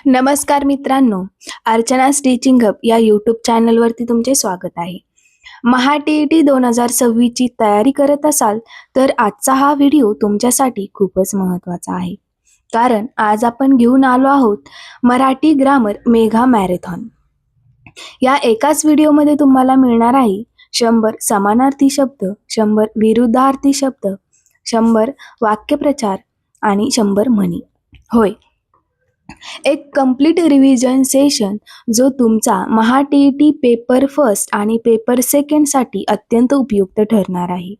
नमस्कार मित्रांनो, Archana stitching hub या यूट्यूब चॅनलवरती तुमचे स्वागत आहे. महा-टी-ई-टी 2026 ची तयारी करत असाल तर आजचा हा व्हिडिओ तुमच्यासाठी खूपच महत्त्वाचा आहे. कारण आज आपण घेऊन आलो आहोत मराठी ग्रामर मेगा मॅरेथॉन. या एकाच व्हिडिओमध्ये तुम्हाला मिळणार आहे 100 समानार्थी शब्द, 100 विरुद्धार्थी शब्द, 100 वाक्यप्रचार आणि 100 म्हणी. होय, एक कंप्लीट रिव्हिजन सेशन जो तुमचा महा-टी-ई-टी पेपर फर्स्ट आणि पेपर सेकंडसाठी अत्यंत उपयुक्त ठरणार आहे.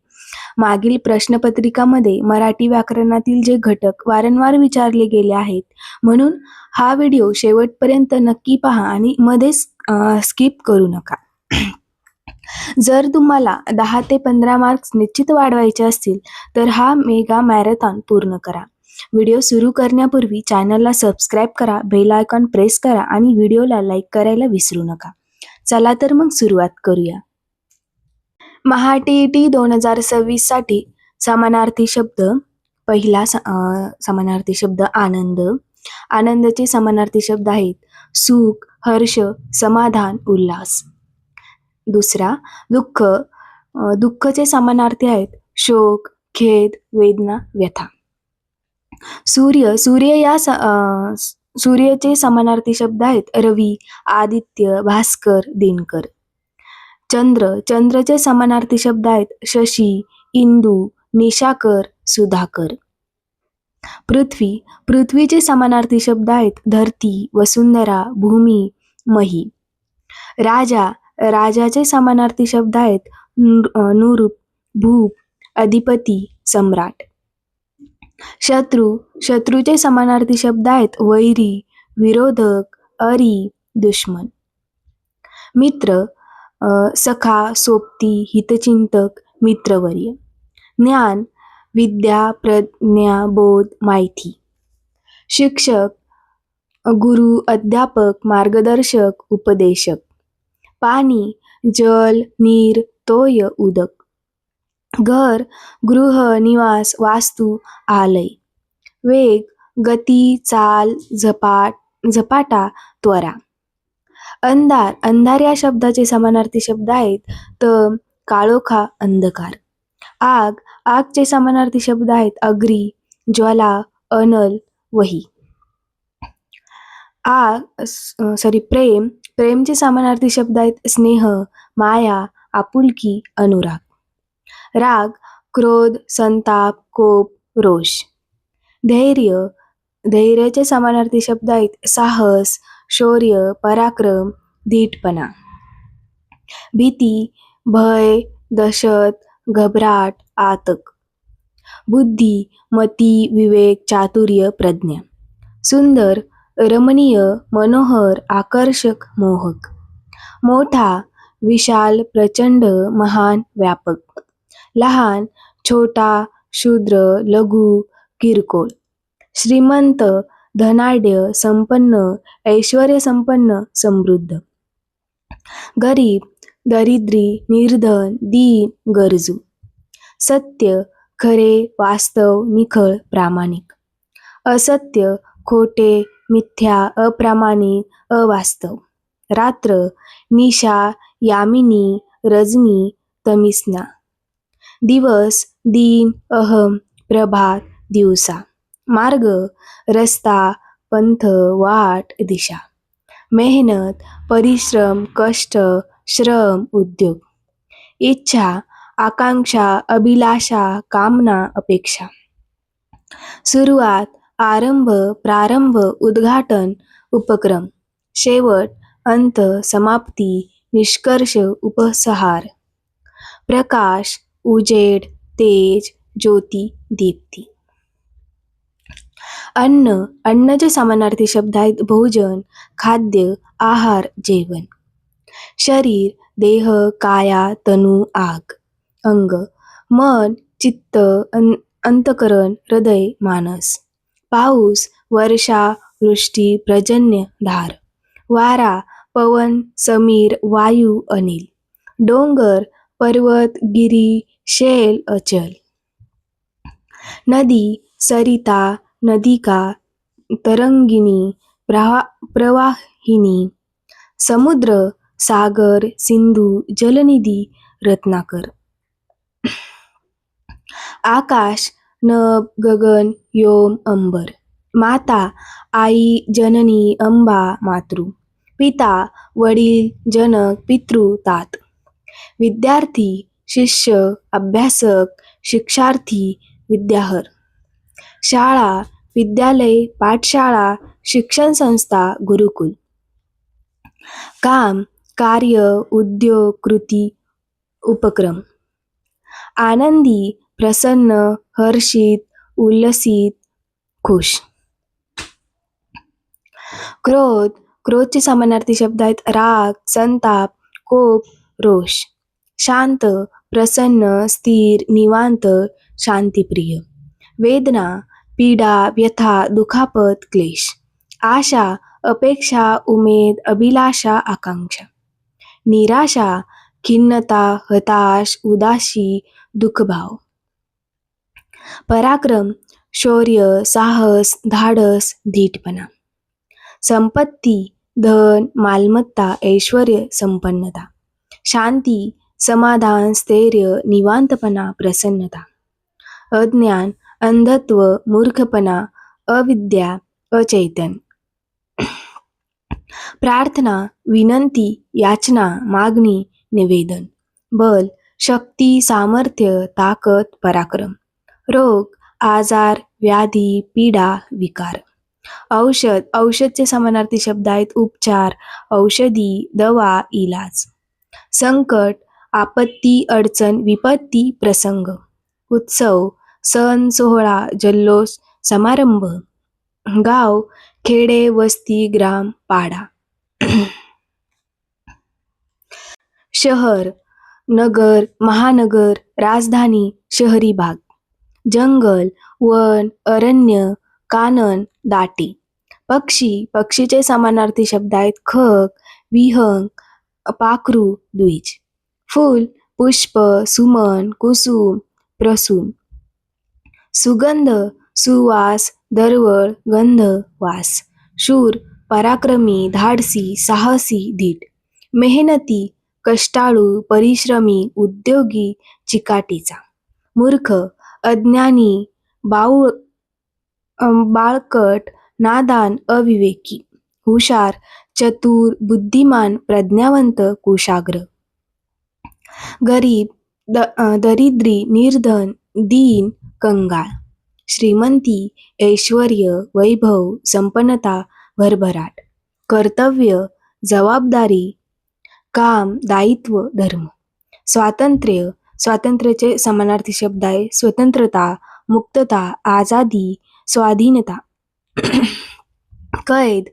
मागील प्रश्नपत्रिकामध्ये मराठी व्याकरणातील जे घटक वारंवार विचारले गेले आहेत, म्हणून हा व्हिडिओ शेवटपर्यंत नक्की पहा आणि मध्येच स्किप करू नका. जर तुम्हाला 10 ते 15 मार्क्स निश्चित वाढवायचे असतील तर हा मेगा मॅरेथॉन पूर्ण करा. व्हिडिओ सुरू करण्यापूर्वी चॅनलला सबस्क्राईब करा, बेल आयकॉन प्रेस करा आणि व्हिडिओला लाईक करायला विसरू नका. चला तर मग सुरुवात करूया. महा-टी-ई-टी 2026 साठी समानार्थी शब्द. पहिला समानार्थी शब्द आनंद. आनंदाचे समानार्थी शब्द आहेत सुख, हर्ष, समाधान, उल्हास. दुसरा दुःख. दुःखचे समानार्थी आहेत शोक, खेद, वेदना, व्यथा. सूर्य. सूर्याचे समानार्थी शब्द आहेत रवी, आदित्य, भास्कर, दिनकर. चंद्र. चंद्राचे समानार्थी शब्द आहेत शशी, इंदू, निशाकर, सुधाकर. पृथ्वी. पृथ्वीचे समानार्थी शब्द आहेत धरती, वसुंधरा, भूमी, मही. राजा. राजाचे समानार्थी शब्द आहेत नूरूप, भूप, अधिपती, सम्राट. शत्रू. शत्रूचे समानार्थी शब्द आहेत वैरी, विरोधक, अरी, दुश्मन. मित्र. सखा, सोबती, हितचिंतक, मित्रवर्य. ज्ञान. विद्या, प्रज्ञा, बोध, माहिती. शिक्षक. गुरु, अध्यापक, मार्गदर्शक, उपदेशक. पाणी. जल, नीर, तोय, उदक. घर. गृह, निवास, वास्तू, आलय. वेग. गती, चाल, झपाटा, त्वरा. अंधार. अंधार या शब्दाचे समानार्थी शब्द आहेत तम, काळोखा, अंधकार. आग. आगचे समानार्थी शब्द आहेत अग्नी, ज्वाला, अनल, वही. प्रेम. प्रेमचे समानार्थी शब्द आहेत स्नेह, माया, आपुलकी, अनुराग. राग. क्रोध, संताप, कोप, रोष. धैर्य. धैर्याचे समानार्थी शब्द आहेत साहस, शौर्य, पराक्रम, धीटपणा. भीती. भय, दहशत, घबराट, आतक. बुद्धी. मती, विवेक, चातुर्य, प्रज्ञा. सुंदर. रमणीय, मनोहर, आकर्षक, मोहक. मोठा. विशाल, प्रचंड, महान, व्यापक. लहान. छोटा, शूद्र, लघु, किरकोळ. श्रीमंत. धनाढ्य, संपन्न, ऐश्वर्य संपन्न, समृद्ध. गरीब. दरिद्री, निर्धन, दीन, गरजू. सत्य. खरे, वास्तव, निखळ, प्रामाणिक. असत्य. खोटे, मिथ्या, अप्रामाणिक, अवास्तव. रात्र. निशा, यामिनी, रजनी, तमिस्ना. दिवस. दिन, अहम, प्रभात, दिवसा. मार्ग. रस्ता, पंथ, वाट, दिशा. मेहनत. परिश्रम, कष्ट, श्रम, उद्योग. इच्छा. आकांक्षा, अभिलाषा, कामना, अपेक्षा. सुरुवात. आरंभ, प्रारंभ, उद्घाटन, उपक्रम. शेवट. अंत, समाप्ती, निष्कर्ष, उपसंहार. प्रकाश. उजेड, तेज, ज्योती, दीप्ती. अन्न. अन्नचे समानार्थी शब्द आहेत भोजन, खाद्य, आहार, जेवण. शरीर. देह, काया, तनु, आग. अंग. मन, चित्त, अंतकरण, हृदय, मानस. पाऊस. वर्षा, वृष्टी, पर्जन्य, धार. वारा. पवन, समीर, वायू, अनिल. डोंगर. पर्वत, गिरी, शैल, अचल. नदी. सरिता, नदिका, तरंगिणी, प्रवाहिनी, समुद्र, सागर, सिंधू, जलनिधी, रत्नाकर. आकाश, नभ, गगन, व्योम, अंबर. माता, आई, जननी, अंबा, मातृ. पिता, वडील, जनक, पितृ, तात. विद्यार्थी, शिष्य, अभ्यासक, शिक्षार्थी, विद्याहर. शाळा, विद्यालय, पाठशाळा, शिक्षण संस्था, गुरुकुल. काम, कार्य, उद्योग, कृती, उपक्रम. आनंदी, प्रसन्न, हर्षित, उल्लसित, खुश. क्रोध, क्रोधचे समानार्थी शब्द आहेत राग, संताप, कोप, रोष. शांत, प्रसन्न, स्थिर, निवांत, शांतिप्रिय. वेदना, पीडा, व्यथा, दुखापत, क्लेश. आशा, अपेक्षा, उमेद, अभिलाषा, आकांक्षा. निराशा, खिन्नता, हताश, उदासी, दुःखभाव. पराक्रम, शौर्य, साहस, धाडस, धीटपणा. संपत्ती, धन, मालमत्ता, ऐश्वर, संपन्नता. शांती, समाधान, स्थैर्य, निवांतपणा, प्रसन्नता. अज्ञान, अंधत्व, मूर्खपणा, अविद्या, अचैतन्य. प्रार्थना, विनंती, याचना, मागणी, निवेदन. बल, शक्ती, सामर्थ्य, ताकद, पराक्रम. रोग, आजार, व्याधी, पीडा, विकार. औषध, औषधचे समानार्थी शब्द आहेत उपचार, औषधी, दवा, इलाज. संकट, आपत्ती, अडचण, विपत्ती, प्रसंग. उत्सव, सण, सोहळा, जल्लोष, समारंभ. गाव, खेडे, वस्ती, ग्राम, पाडा. शहर, नगर, महानगर, राजधानी, शहरी भाग. जंगल, वन, अरण्य, कानन, दाटी. पक्षी, पक्षीचे समानार्थी शब्द आहेत खग, विहंग, पाखरू, द्विज. फूल, पुष्प, सुमन, कुसुम, प्रसून. सुगंध, सुवास, दरवळ, गंध, वास. शूर, पराक्रमी, धाडसी, साहसी, धीट. मेहनती, कष्टाळू, परिश्रमी, उद्योगी, चिकाटीचा. मूर्ख, अज्ञानी, बाळकट, नादान, अविवेकी. हुशार, चतुर, बुद्धिमान, प्रज्ञावंत, कुशाग्र. गरीब, दरिद्री, निर्धन, दीन, कंगाळ. श्रीमंती, ऐश्वर्य, वैभव, संपन्नता, भरभराट. कर्तव्य, जबाबदारी, काम, दायित्व, धर्म. स्वातंत्र्य, स्वातंत्र्याचे समानार्थी शब्द आहे स्वतंत्रता, मुक्तता, आझादी, स्वाधीनता. कैद,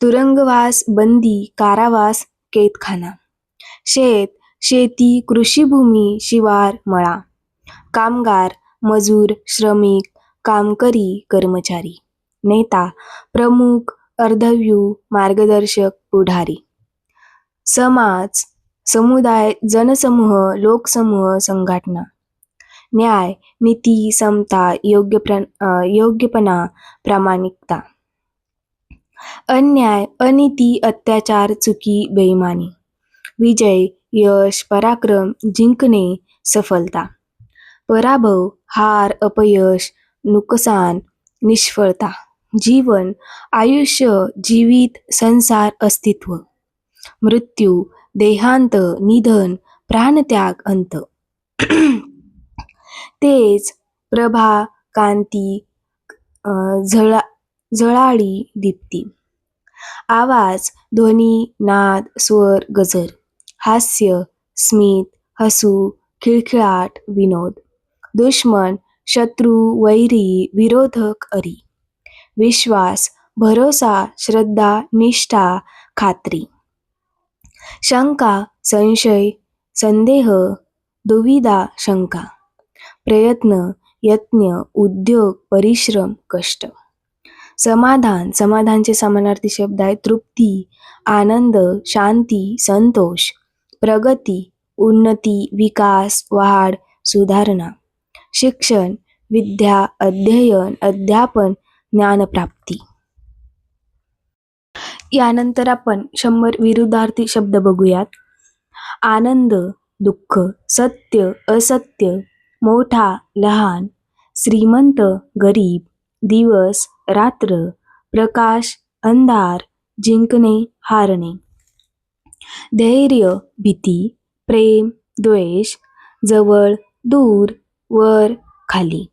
तुरुंगवास, बंदी, कारावास, कैदखाना. शेत, शेती, कृषीभूमी, शिवार, मळा. कामगार, मजूर, श्रमिक, कामकरी, कर्मचारी. नेता, प्रमुख, अर्धव्यू, मार्गदर्शक, पुढारी. समाज, समुदाय, जनसमूह, लोकसमूह, संघटना. न्याय, नीती, समता, योग्यपणा, प्रामाणिकता. अन्याय, अनीती, अत्याचार, चुकी, बेईमानी. विजय, यश, पराक्रम, जिंकणे, सफलता. पराभव, हार, अपयश, नुकसान, निष्फळता. जीवन, आयुष्य, जीवित, संसार, अस्तित्व. मृत्यू, देहांत, निधन, प्राणत्याग, अंत. तेज, प्रभा, कांती, झळाळी, दीप्ती. आवाज, ध्वनी, नाद, स्वर, गजर. हास्य, स्मित, हसू, खिळखिळाट, विनोद. दुश्मन, शत्रू, वैरी, विरोधक, अरी. विश्वास, भरोसा, श्रद्धा, निष्ठा, खात्री. शंका, संशय, संदेह, दुविधा, शंका. प्रयत्न, यत्न, उद्योग, परिश्रम, कष्ट. समाधान, समाधानचे समानार्थी शब्द आहेत तृप्ती, आनंद, शांती, संतोष. प्रगती, उन्नती, विकास, वाढ, सुधारणा. शिक्षण, विद्या, अध्ययन, अध्यापन, ज्ञानप्राप्ती. यानंतर आपण 100 विरुद्धार्थी शब्द बघूयात. आनंद, दुःख, सत्य, असत्य, मोठा, लहान, श्रीमंत, गरीब, दिवस, रात्र, प्रकाश, अंधार, जिंकणे, हारणे. धैर्य, भीती, प्रेम, द्वेष, जवळ, दूर, वर, खाली,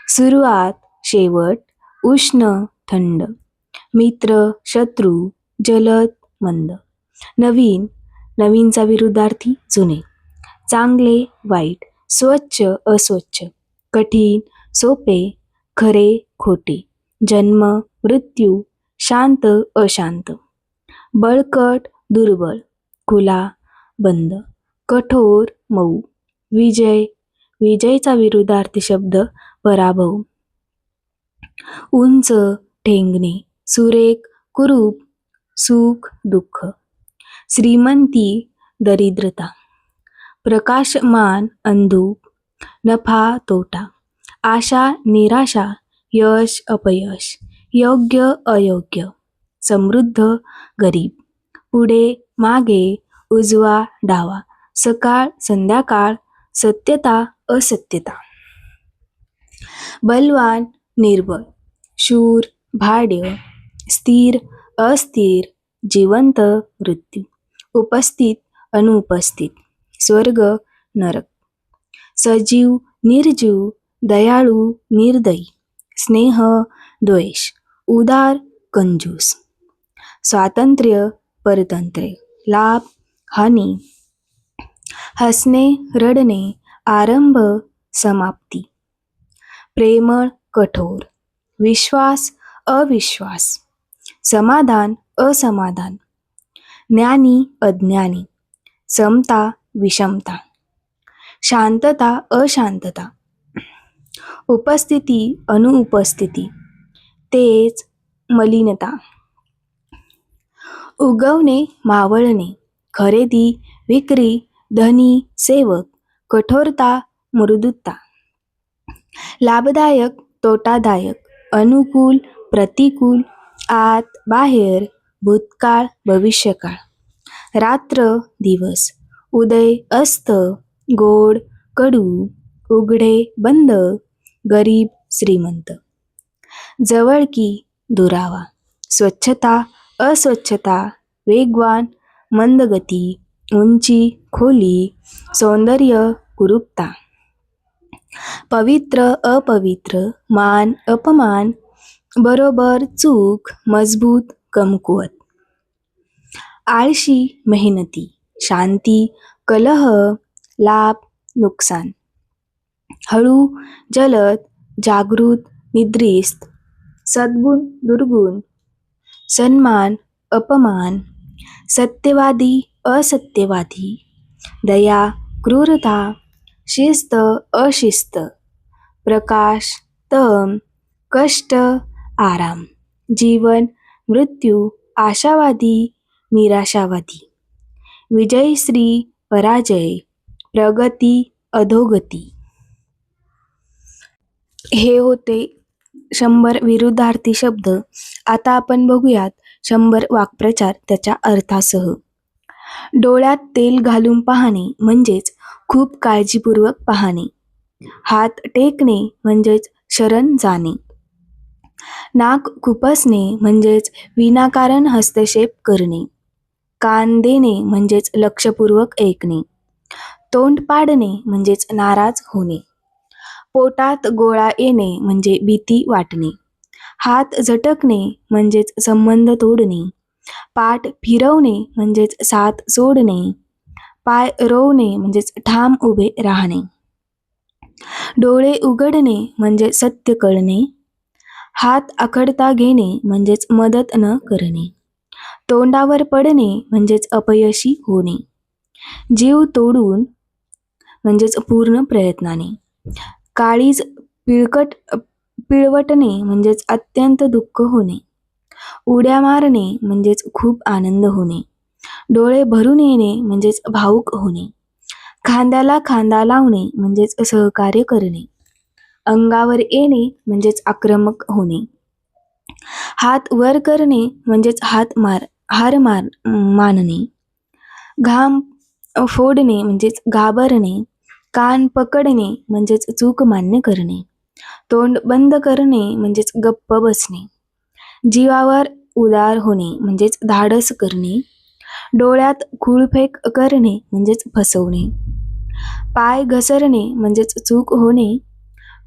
सुरुवात, शेवट, उष्ण, थंड, मित्र, शत्रू, जलद, मंद. नवीन, नवीनचा विरुद्धार्थी जुने. चांगले, वाईट, स्वच्छ, अस्वच्छ, कठीण, सोपे, खरे, खोटे, जन्म, मृत्यू, शांत, अशांत, बळकट, दुर्बळ, खुला, बंद, कठोर, मऊ. विजय, विजयचा विरुद्धार्थी शब्द पराभव. उंच, ठेंगणे, सुरेख, कुरूप, सुख, दुःख, श्रीमंती, दरिद्रता, प्रकाशमान, अंधूक, नफा, तोटा, आशा, निराशा, यश, अपयश, योग्य, अयोग्य, समृद्ध, गरीब, पुढे, मागे, उजवा, डावा, सकाळ, संध्याकाळ, सत्यता, असत्यता, बलवान, निर्बळ, शूर, भाड्य, स्थिर, अस्थिर, जिवंत, मृत्यू, उपस्थित, अनुपस्थित, स्वर्ग, नरक, सजीव, निर्जीव, दयाळू, निर्दयी, स्नेह, द्वेष, उदार, कंजूस, स्वातंत्र्य, परतंत्र्य, लाभ, हानी, हसणे, रडणे, आरंभ, समाप्ती, प्रेमळ, कठोर, विश्वास, अविश्वास, समाधान, असमाधान, ज्ञानी, अज्ञानी, समता, विषमता, शांतता, अशांतता, उपस्थिती, अनुपस्थिती, तेज, मलिनता, उगवणे, मावळणे, खरेदी, विक्री, धनी, सेवक, कठोरता, मृदुता, लाभदायक, तोटादायक, अनुकूल, प्रतिकूल, आत, बाहेर, भूतकाळ, भविष्यकाळ, रात्र, दिवस, उदय, अस्त, गोड, कडू, उघडे, बंद, गरीब, श्रीमंत, जवळकी, दुरावा, स्वच्छता, अस्वच्छता, वेगवान, मंदगती, उंची, खोली, सौंदर्य, कुरूपता, पवित्र, अपवित्र, मान, अपमान, बरोबर, चूक, मजबूत, कमकुवत, आळशी, मेहनती, शांती, कलह, लाभ, नुकसान, हळू, जलद, जागृत, निद्रिस्त, सद्गुण, दुर्गुण, सन्मान, अपमान, सत्यवादी, असत्यवादी, दया, क्रूरता, शिस्त, अशिस्त, प्रकाश, तम, कष्ट, आराम, जीवन, मृत्यू, आशावादी, निराशावादी, विजयश्री, पराजय, प्रगती, अधोगती. हे होते 100 विरुद्धार्थी शब्द. आता आपण बघूयात 100 वाक्प्रचार त्याच्या अर्थासह. डोळ्यात तेल घालून पाहणे म्हणजेच खूप काळजीपूर्वक पाहणे. हात टेकणे म्हणजेच शरण जाणे. नाक खुपसणे म्हणजेच विनाकारण हस्तक्षेप करणे. कान देणे म्हणजेच लक्षपूर्वक ऐकणे. तोंड पाडणे म्हणजेच नाराज होणे. पोटात गोळा येणे म्हणजे भीती वाटणे. हात झटकणे म्हणजेच संबंध तोडणे. पाठ फिरवणे म्हणजेच साथ सोडणे. पाय रोवणे म्हणजेच ठाम उभे राहणे. डोळे उघडणे म्हणजे सत्य कळणे. हात आखडता घेणे म्हणजेच मदत न करणे. तोंडावर पडणे म्हणजेच अपयशी होणे. जीव तोडून म्हणजेच पूर्ण प्रयत्नाने. काळीज पिळवटणे म्हणजेच अत्यंत दुःख होणे. उड्या मारणे म्हणजेच खूप आनंद होणे. डोळे भरून येणे म्हणजेच भावुक होणे. खांद्याला खांदा लावणे म्हणजेच सहकार्य करणे. अंगावर येणे म्हणजेच आक्रमक होणे. हात वर करणे म्हणजेच हार मानणे, घाम फोडणे म्हणजेच घाबरणे, कान पकडणे म्हणजेच चूक मान्य करणे, तोंड बंद करणे म्हणजेच गप्प बसणे, जीवावर उदार होणे म्हणजेच धाडस करणे, डोळ्यात खूळफेक करणे म्हणजेच फसवणे, पाय घसरणे म्हणजेच चूक होणे,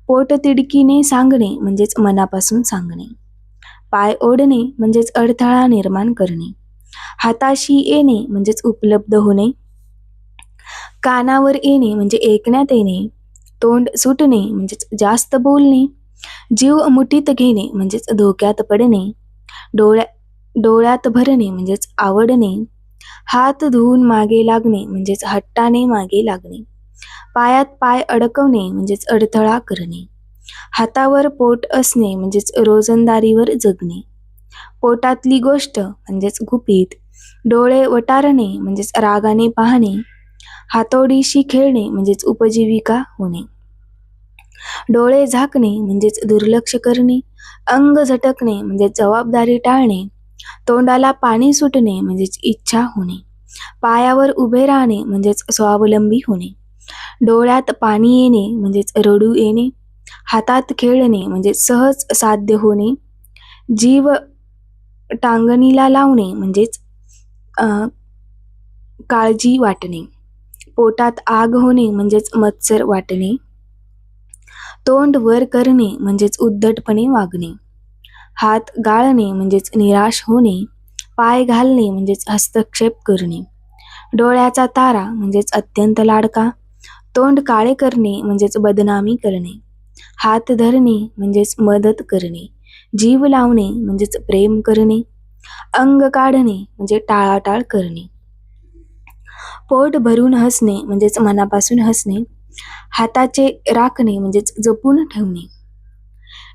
पोट तिडकीने सांगणे म्हणजेच मनापासून सांगणे, पाय ओढणे म्हणजेच अडथळा निर्माण करणे, हाताशी येणे म्हणजेच उपलब्ध होणे, कानावर येणे म्हणजे ऐकण्यात येणे, तोंड सुटणे म्हणजेच जास्त बोलणे, जीव मुठीत घेणे म्हणजेच धोक्यात पडणे, डोळ्यात भरणे म्हणजेच आवडणे, हात धुवून मागे लागणे म्हणजेच हट्टाने मागे लागणे, पायात पाय अडकवणे म्हणजेच अडथळा करणे, हातावर पोट असणे म्हणजेच रोजंदारीवर जगणे, पोटातली गोष्ट म्हणजेच गुपित, डोळे वटारणे म्हणजेच रागाने पाहणे, हातोडीशी खेळणे म्हणजेच उपजीविका होणे, डोळे झाकणे म्हणजेच दुर्लक्ष करणे, अंग झटकणे म्हणजे जबाबदारी टाळणे, तोंडाला पाणी सुटणे म्हणजेच इच्छा होणे, पायावर उभे राहणे म्हणजेच स्वावलंबी होणे, डोळ्यात पाणी येणे म्हणजेच रडू येणे, हातात खेळणे म्हणजे सहज साध्य होणे, जीव टांगणीला लावणे म्हणजेच काळजी वाटणे, पोटात आग होणे म्हणजेच मत्सर वाटणे, तोंड वर करणे म्हणजेच उद्धटपणे वागणे, हात गाळणे म्हणजेच निराश होणे, पाय घालणे म्हणजेच हस्तक्षेप करणे, डोळ्याचा तारा म्हणजेच अत्यंत लाडका, तोंड काळे करणे म्हणजेच बदनामी करणे, हात धरणे म्हणजेच मदत करणे, जीव लावणे म्हणजेच प्रेम करणे, अंग काढणे म्हणजे टाळाटाळ करणे, पोट भरून हसणे म्हणजेच मनापासून हसणे, हाताचे राखणे म्हणजेच जपून ठेवणे,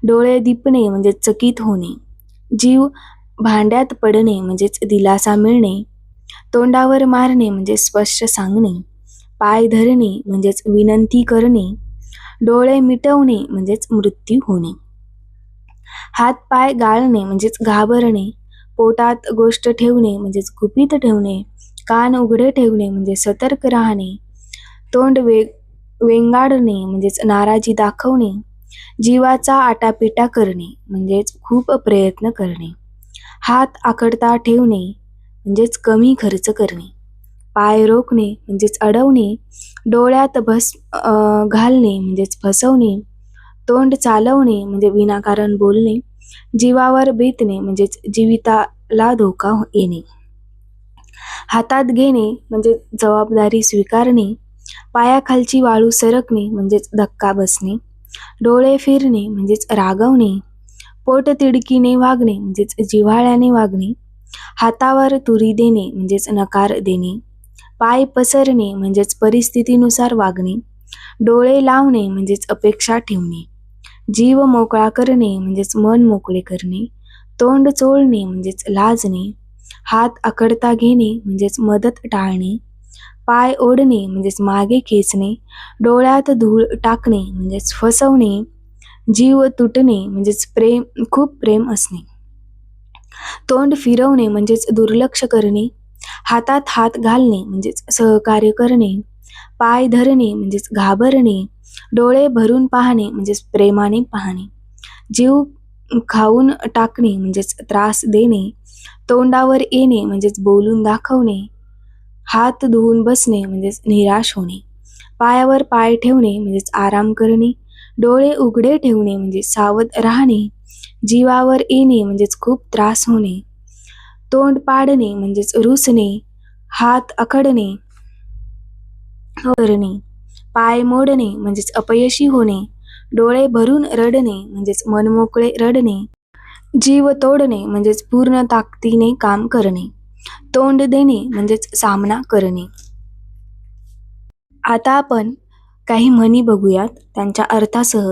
डोळे दिपणे म्हणजे चकित होणे, जीव भांड्यात पडणे म्हणजेच दिलासा मिळणे, तोंडावर मारणे म्हणजे स्पष्ट सांगणे, पाय धरणे म्हणजेच विनंती करणे, डोळे मिटवणे म्हणजेच मृत्यू होणे, हात पाय गाळणे म्हणजेच घाबरणे, पोटात गोष्ट ठेवणे म्हणजेच गुपित ठेवणे, कान उघडे ठेवणे म्हणजे सतर्क राहणे, तोंड वेंगाडणे म्हणजेच नाराजी दाखवणे, जीवाचा आटापिटा करणे म्हणजेच खूप प्रयत्न करणे, हात आखडता ठेवणे म्हणजेच कमी खर्च करणे, पाय रोखणे म्हणजेच अडवणे, डोळ्यात घालणे म्हणजेच फसवणे, तोंड चालवणे म्हणजे विनाकारण बोलणे, जीवावर बेतणे म्हणजेच जीविताला धोका येणे, हातात घेणे म्हणजे जबाबदारी स्वीकारणे, पायाखालची वाळू सरकणे म्हणजेच धक्का बसणे, डोळे फिरणे म्हणजेच रागवणे, पोट तिडकीने वागणे म्हणजेच जिव्हाळ्याने वागणे, हातावर तुरी देणे म्हणजेच नकार देणे, पाय पसरणे म्हणजेच परिस्थितीनुसार वागणे, डोळे लावणे म्हणजेच अपेक्षा ठेवणे, जीव मोकळा करणे म्हणजेच मन मोकळे करणे, तोंड चोळणे म्हणजेच लाजणे, हात आखडता घेणे म्हणजेच मदत टाळणे, पाय ओढणे म्हणजेच मागे खेचणे, डोळ्यात धूळ टाकणे म्हणजेच फसवणे, जीव तुटणे म्हणजेच खूप प्रेम असणे, तोंड फिरवणे म्हणजेच दुर्लक्ष करणे, हातात हात घालणे म्हणजेच सहकार्य करणे, पाय धरणे म्हणजेच घाबरणे, डोळे भरून पाहणे म्हणजेच प्रेमाने पाहणे, जीव खाऊन टाकणे म्हणजेच त्रास देणे, तोंडावर येणे म्हणजेच बोलून दाखवणे, हात धुवून बसणे म्हणजेच निराश होणे, पायावर पाय ठेवणे म्हणजेच आराम करणे, डोळे उघडे ठेवणे म्हणजे सावध राहणे, जीवावर येणे म्हणजेच खूप त्रास होणे, तोंड पाडणे म्हणजेच रुसणे, हात आखडणे करणे, पाय मोडणे म्हणजेच अपयशी होणे, डोळे भरून रडणे म्हणजेच मनमोकळे रडणे, जीव तोडणे म्हणजेच पूर्ण ताकदीने काम करणे, तोंड देणे म्हणजेच सामना करणे. आता आपण काही म्हणी बघूयात त्यांच्या अर्थासह.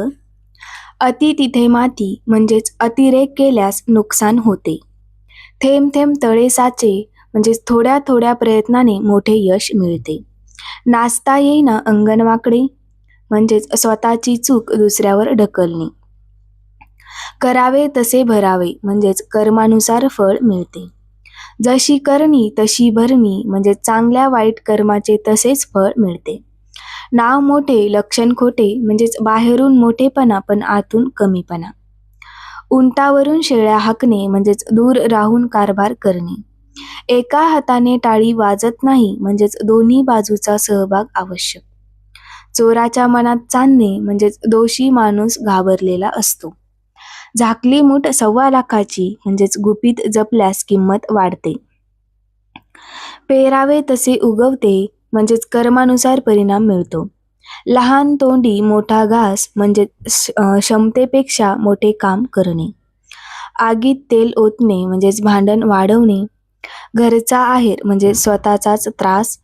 अति तिथे माती म्हणजेच अतिरेक केल्यास नुकसान होते. थेंब थेंब तळे साचे म्हणजेच थोड्या थोड्या प्रयत्नाने मोठे यश मिळते. नाचता येईना अंगण वाकडे म्हणजेच स्वतःची चूक दुसऱ्यावर ढकलणे. करावे तसे भरावे म्हणजेच कर्मानुसार फळ मिळते. जशी करणी तशी भरणी म्हणजे चांगल्या वाईट कर्माचे तसेच फळ मिळते. नाव मोठे लक्षण खोटे म्हणजेच बाहेरून मोठेपणा पण आतून कमीपणा. उंटावरून शेळ्या हाकणे म्हणजेच दूर राहून कारभार करणे. एका हाताने टाळी वाजत नाही म्हणजेच दोन्ही बाजूचा सहभाग आवश्यक. चोराच्या मनात चांदणे म्हणजेच दोषी माणूस घाबरलेला असतो. झाकली मूठ 1,25,000ची म्हणजेच गुपित जपल्यास किंमत वाढते. पेरावे तसे उगवते म्हणजेच कर्मानुसार परिणाम मिळतो. लहान तोंडी मोठा घास म्हणजे क्षमतेपेक्षा मोठे काम करणे. आगीत तेल ओतणे म्हणजेच भांडण वाढवणे. घरचा आहेर म्हणजे स्वतःचाच त्रास.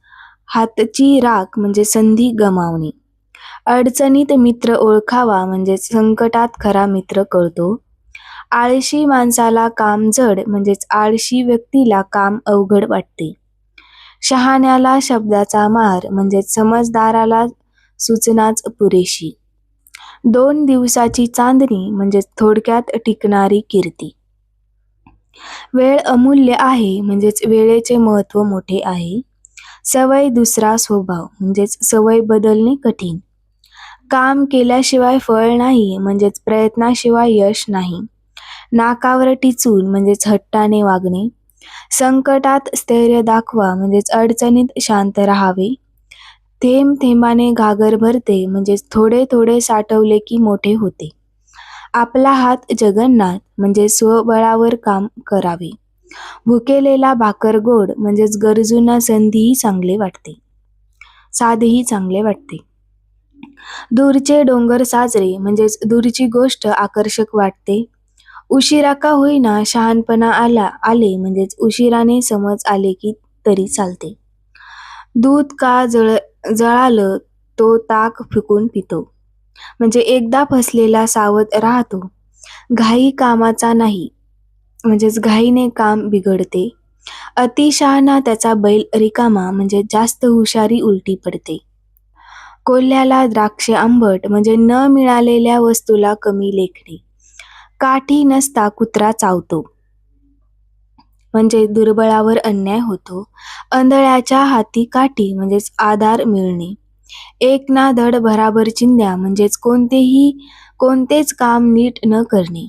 हातची राख म्हणजे संधी गमावणे. अडचणीत मित्र ओळखावा म्हणजे संकटात खरा मित्र कळतो. आळशी माणसाला काम जड म्हणजेच आळशी व्यक्तीला काम अवघड वाटते. शहाण्याला शब्दाचा मार म्हणजे समजदाराला सूचनाच पुरेशी. 2 दिवसाची चांदणी म्हणजे थोडक्यात टिकणारी कीर्ती. वेळ अमूल्य आहे म्हणजेच वेळेचे महत्त्व मोठे आहे. सवय दुसरा स्वभाव म्हणजेच सवय बदलणे कठीण. काम केल्याशिवाय फळ नाही म्हणजेच प्रयत्नाशिवाय यश नाही. नाकावर टिचून म्हणजेच हट्टाने वागणे. संकटात स्थैर्य दाखवा म्हणजेच अडचणीत शांत राहावे. थेंब थेंबाने घागर भरते म्हणजेच थोडे थोडे साठवले की मोठे होते. आपला हात जगन्नाथ म्हणजे स्वबळावर काम करावे. भुकेलेला भाकर गोड म्हणजेच गरजूंना संधीही चांगले वाटते. साधेही चांगले वाटते. दूरचे डोंगर साजरे म्हणजेच दूरची गोष्ट आकर्षक वाटते. उशिरा का होईना शहाणपणा आले म्हणजेच उशिराने समज आले की तरी चालते. दूध का जळालं तो ताक फुकून पितो. म्हणजे एकदा फसलेला सावध राहतो. घाई कामाचा नाही म्हणजेच घाईने काम बिघडते. अतिशहाणा त्याचा बैल रिकामा म्हणजे जास्त हुशारी उलटी पडते. कोल्ह्याला द्राक्षे आंबट म्हणजे न मिळालेल्या वस्तूला कमी लेखणे. काठी नसता कुत्रा चावतो म्हणजे दुर्बळावर अन्याय होतो. आंधळ्याच्या हाती काठी म्हणजेच आधार मिळणे. एक ना धड भराभर चिंध्या म्हणजेच कोणतेच काम नीट न करणे.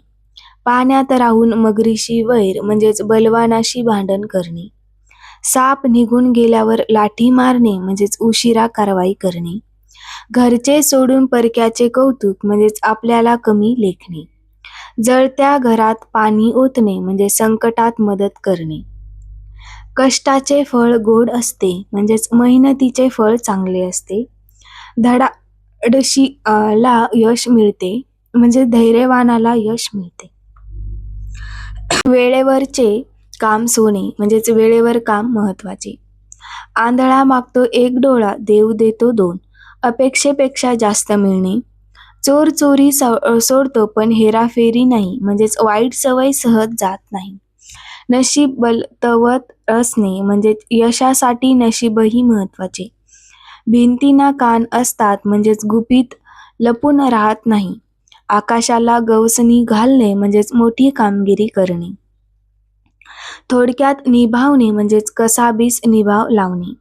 पाण्यात राहून मगरीशी वैर म्हणजेच बलवानाशी भांडण करणे. साप निघून गेल्यावर लाठी मारणे म्हणजेच उशिरा कारवाई करणे. घरचे सोडून परक्याचे कौतुक म्हणजेच आपल्याला कमी लेखणे. जळत्या घरात पाणी ओतणे म्हणजे संकटात मदत करणे. कष्टाचे फळ गोड असते म्हणजेच मेहनतीचे फळ चांगले असते. ला यश मिळते म्हणजे धैर्यवानाला यश मिळते. वेळेवरचे काम सोने म्हणजेच वेळेवर काम महत्वाचे. आंधळा मागतो 1 डोळा देव देतो 2. अपेक्षेपेक्षा जास्त मिळणे. चोर चोरी सोडतो पण हेराफेरी नाही म्हणजेच वाईट सवय सहज जात नाही. नशीब बलवत असणे म्हणजे यशासाठी नशीबही महत्वाचे. भिंतींना कान असतात म्हणजेच गुपित लपून राहत नाही. आकाशाला गवसणी घालणे म्हणजेच मोठी कामगिरी करणे. थोडक्यात निभावणे म्हणजेच कसाबीस निभाव लावणे.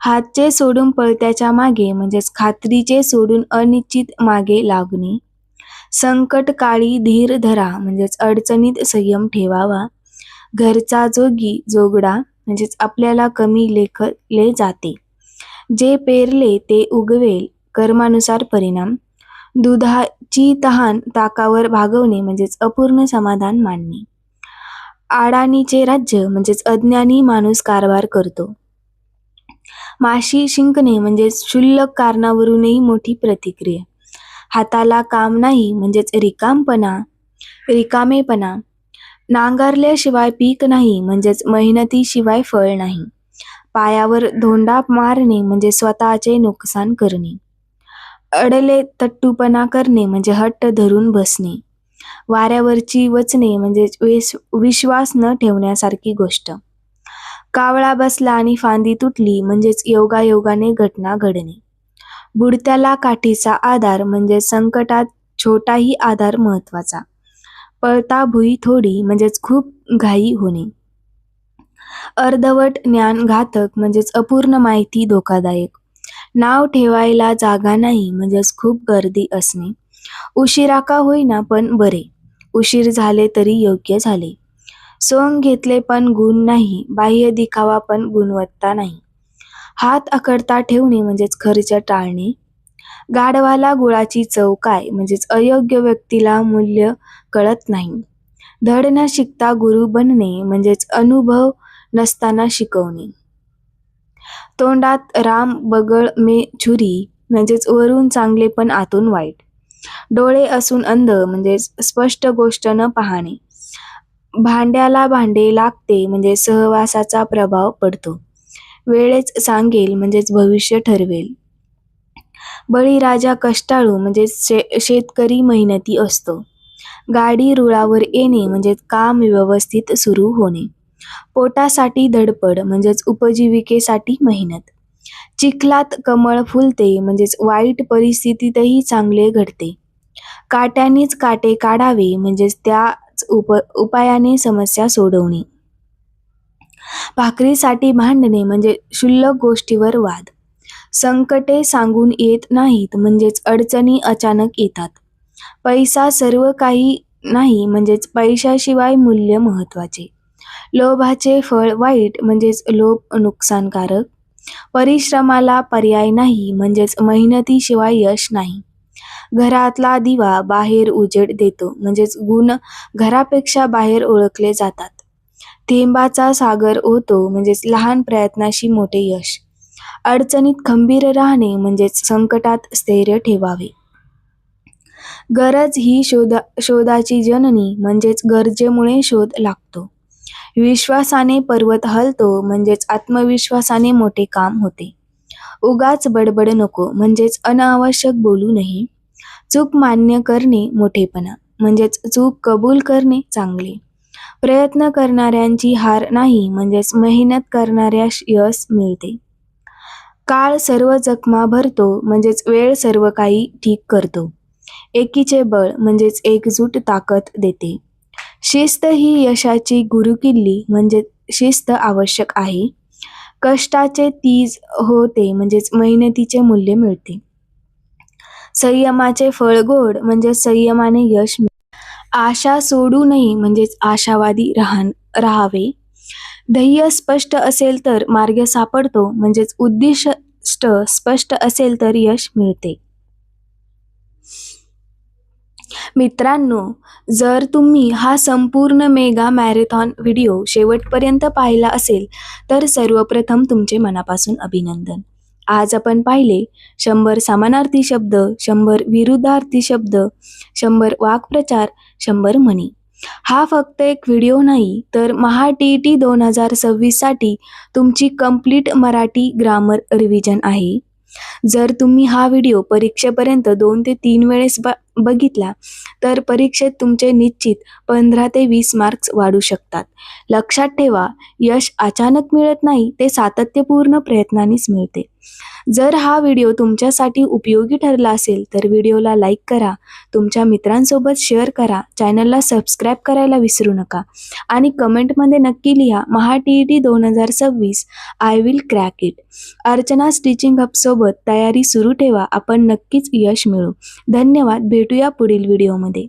हातचे सोडून पळत्याच्या मागे म्हणजेच खात्रीचे सोडून अनिश्चित मागे लागणे. संकट काळी धीर धरा म्हणजेच अडचणीत संयम ठेवावा. घरचा जोगी जोगडा म्हणजेच आपल्याला कमी लेखले जाते. जे पेरले ते उगवेल कर्मानुसार परिणाम. दुधाची तहान ताकावर भागवणे म्हणजेच अपूर्ण समाधान मानणे. अडाणीचे राज्य म्हणजेच अज्ञानी माणूस कारभार करतो. माशी शिंकणे म्हणजे क्षुल्लक कारणावरूनही मोठी प्रतिक्रिया. हाताला काम नाही म्हणजेच रिकामेपणा. नांगरल्याशिवाय पीक नाही म्हणजेच मेहनतीशिवाय फळ नाही. पायावर धोंडा मारणे म्हणजे स्वतःचे नुकसान करणे. अडले तट्टूपणा करणे म्हणजे हट्ट धरून बसणे. वाऱ्यावरची वचने म्हणजे विश्वास न ठेवण्यासारखी गोष्ट. कावळा बसला आणि फांदी तुटली म्हणजेच योगायोगाने घटना घडणे. बुडत्याला काठीचा आधार म्हणजे संकटात छोटाही आधार महत्वाचा. पळता भुई थोडी म्हणजेच खूप घाई होणे. अर्धवट ज्ञान घातक म्हणजेच अपूर्ण माहिती धोकादायक. नाव ठेवायला जागा नाही म्हणजेच खूप गर्दी असणे. उशिरा का होईना पण बरे. उशीर झाले तरी योग्य झाले. सोंग घेतले पण गुण नाही. बाह्य दिखावा पण गुणवत्ता नाही. हात आखडता ठेवणे म्हणजेच खर्च टाळणे. गाढवाला गुळाची चव काय म्हणजेच अयोग्य व्यक्तीला मूल्य कळत नाही. धड न शिकता गुरु बनणे म्हणजेच अनुभव नसताना शिकवणे. तोंडात राम बगळ मे छुरी म्हणजेच वरून चांगले पण आतून वाईट. डोळे असून अंध म्हणजेच स्पष्ट गोष्ट न पाहणे. भांड्याला भांडे लागते म्हणजे सहवासाचा प्रभाव पडतो. वेळेच सांगेल म्हणजेच भविष्य ठरवेल. बळीराजा कष्टाळू म्हणजे शेतकरी मेहनती असतो. गाडी रुळावर येणे म्हणजे काम व्यवस्थित सुरू होणे. पोटासाठी धडपड म्हणजेच उपजीविकेसाठी मेहनत. चिखलात कमळ फुलते म्हणजेच वाईट परिस्थितीतही चांगले घडते. काट्यानेच काटे काढावे म्हणजेच त्याच उपायाने समस्या सोडवणे. भाकरीसाठी भांडणे म्हणजे क्षुल्लक गोष्टीवर वाद. संकटे सांगून येत नाहीत म्हणजेच अडचणी अचानक येतात. पैसा सर्व काही नाही म्हणजेच पैशाशिवाय मूल्य महत्वाचे. लोभाचे फळ वाईट म्हणजेच लोभ नुकसानकारक. परिश्रमाला पर्याय नाही म्हणजेच मेहनतीशिवाय यश नाही. घरातला दिवा बाहेर उजेड देतो म्हणजेच गुण घरापेक्षा बाहेर ओळखले जातात. थेंबाचा सागर होतो म्हणजेच लहान प्रयत्नाशी मोठे यश. अडचणीत खंबीर राहणे म्हणजेच संकटात स्थैर्य ठेवावे. गरज ही शोधाची जननी म्हणजेच गरजेमुळे शोध लागतो. विश्वासाने पर्वत हलतो म्हणजेच आत्मविश्वासाने मोठे काम होते. उगाच बडबड नको म्हणजेच अनावश्यक बोलू नये. चूक मान्य करणे मोठेपणा म्हणजेच चूक कबूल करणे चांगले. प्रयत्न करणाऱ्यांची हार नाही म्हणजेच मेहनत करणाऱ्यास यश मिळते. काळ सर्व जखमा भरतो म्हणजेच वेळ सर्व काही ठीक करतो. एकीचे बळ म्हणजेच एकजूट ताकद देते. शिस्त ही यशाची गुरुकिल्ली म्हणजे शिस्त आवश्यक आहे. कष्टाचे तीज होते म्हणजेच मेहनतीचे मूल्य मिळते. संयमाचे फळ गोड म्हणजे संयमाने यश मिळते. आशा सोडू नये म्हणजेच आशावादी राहावे. ध्येय स्पष्ट असेल तर मार्ग सापडतो म्हणजेच उद्दिष्ट स्पष्ट असेल तर यश मिळते. मित्रांनो, जर तुम्ही हा संपूर्ण मेगा मॅरेथॉन व्हिडिओ शेवटपर्यंत पाहिला असेल तर सर्वप्रथम तुमचे मनापासून अभिनंदन. आज आपण पाहिले 100 समानार्थी शब्द, 100 विरुद्धार्थी शब्द, 100 वाक्प्रचार, 100 म्हणी. हा फक्त एक व्हिडिओ नाही तर महा-टी-ई-टी 2026 साठी तुमची कंप्लीट मराठी ग्रामर रिव्हिजन आहे. जर तुम्ही हा व्हिडिओ परीक्षेपर्यंत 2 ते 3 वेळेस बघितला तर परीक्षेत तुमचे निश्चित 15 ते 20 मार्क्स वाढू शकतात. लक्षात ठेवा, यश अचानक मिळत नाही, ते सातत्यपूर्ण प्रयत्नांनीच मिळते. जर हा व्हिडिओ तुमच्यासाठी उपयोगी ठरला असेल तर व्हिडिओला लाईक करा, तुमच्या मित्रांसोबत शेअर करा, चॅनलला सबस्क्राईब करायला विसरू नका आणि कमेंटमध्ये नक्की लिहा महा-टी-ई-टी 2026 I will crack it. Archana stitching hub सोबत तयारी सुरू ठेवा, आपण नक्कीच यश मिळवू. धन्यवाद. भेटूया पुढील व्हिडिओमध्ये.